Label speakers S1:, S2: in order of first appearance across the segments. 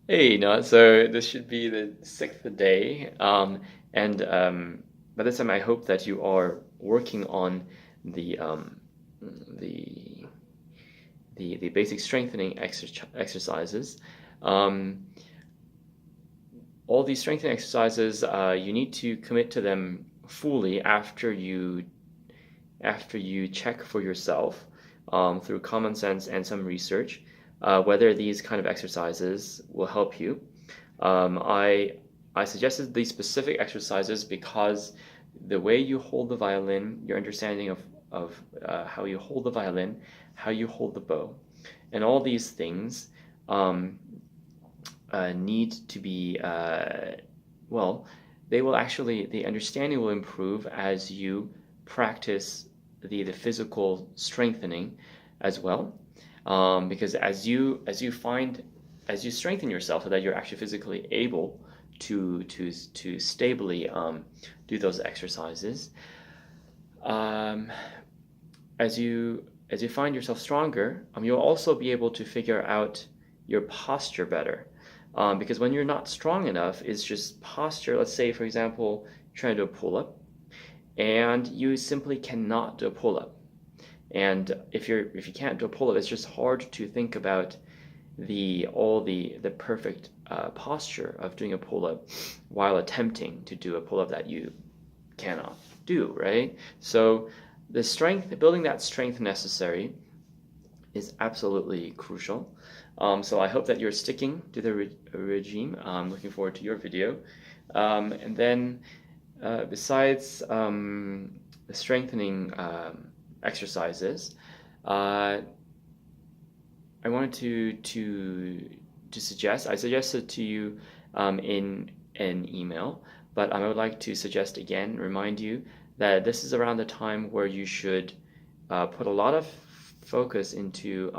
S1: Hey, no, so this should be the sixth day, and by this time I hope that you are working on the the the basic strengthening exercises. Um, all these strengthening exercises, you need to commit to them fully after you check for yourself through common sense and some research whether these kind of exercises will help you. Um, I I suggested these specific exercises because the way you hold the violin, your understanding of how you hold the violin, how you hold the bow, and all these things um, need to be well, the understanding will improve as you practice the physical strengthening as well. Because as you strengthen yourself so that you're actually physically able to stably do those exercises, um, as you find yourself stronger, you'll also be able to figure out your posture better. Because when you're not strong enough, it's just posture. Let's say, for example, you're trying to do a pull-up, and you simply cannot do a pull-up. And if you can't do a pull-up, it's just hard to think about the perfect posture of doing a pull-up while attempting to do a pull-up that you cannot do, right? So building that strength necessary is absolutely crucial. So I hope that you're sticking to the regime. I'm looking forward to your video. And then besides the strengthening exercises, uh, I wanted to suggest. I suggested to you in an email, but I would like to suggest again, remind you that this is around the time where you should put a lot of focus into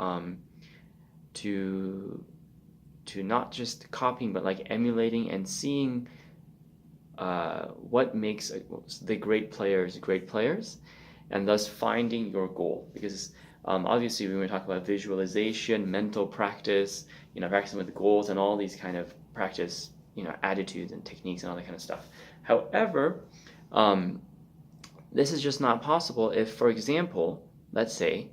S1: to not just copying, but like emulating and seeing what makes the great players, and thus finding your goal. Because obviously, we want to talk about visualization, mental practice, practicing with goals, and all these kind of practice, attitudes and techniques and all that kind of stuff. However, um, this is just not possible if, for example, let's say,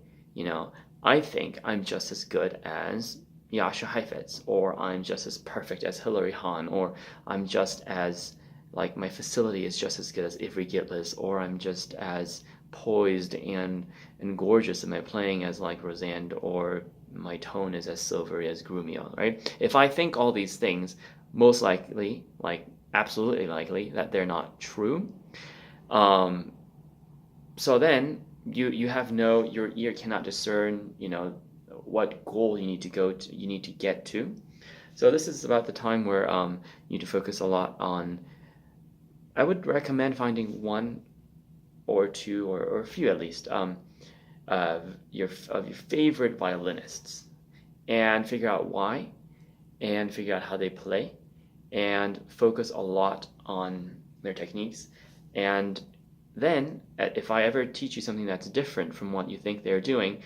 S1: I think I'm just as good as Yasha Heifetz, or I'm just as perfect as Hilary Hahn, or I'm just as like my facility is just as good as Ivry Gitlis, or I'm just as poised and gorgeous in my playing as like Roseanne, or my tone is as silvery as Grumio, right? If I think all these things, most likely, like absolutely likely, that they're not true. Um, so then you have your ear cannot discern, what goal you need to get to. So this is about the time where you need to focus a lot on. I would recommend finding one or two or a few at least of your favorite violinists, and figure out why, and figure out how they play, and focus a lot on their techniques. And then, if I ever teach you something that's different from what you think they're doing,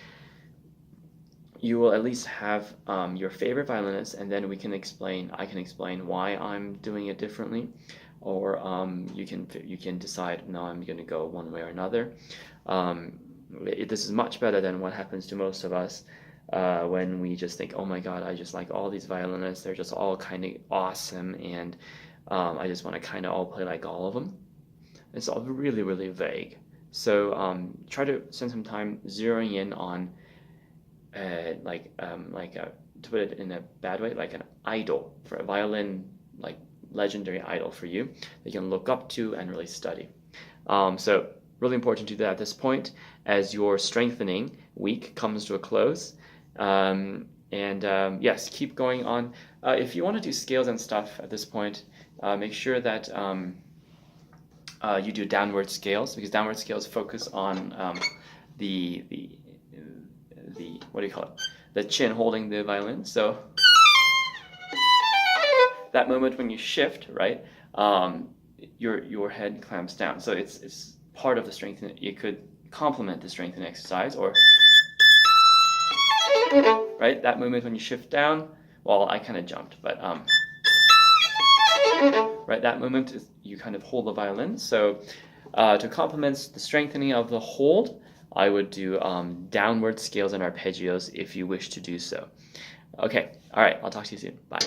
S1: you will at least have your favorite violinist, and then I can explain why I'm doing it differently, or you can decide, no, I'm going to go one way or another. This is much better than what happens to most of us when we just think, oh my God, I just like all these violinists. They're just all kind of awesome, and I just want to kind of all play like all of them. It's all really, really vague. So try to spend some time zeroing in on to put it in a bad way, like an idol for a violin, like legendary idol for you that you can look up to and really study. So really important to do that at this point as your strengthening week comes to a close. And yes, keep going on. If you want to do scales and stuff at this point, make sure that you do downward scales, because downward scales focus on the what do you call it? The chin holding the violin. So that moment when you shift, right, your head clamps down. So it's part of the strength. It could complement the strengthening exercise, or right, that moment when you shift down well, I kind of jumped, but right, that movement is you kind of hold the violin. So to complement the strengthening of the hold, I would do downward scales and arpeggios if you wish to do so. Okay, all right, I'll talk to you soon. Bye.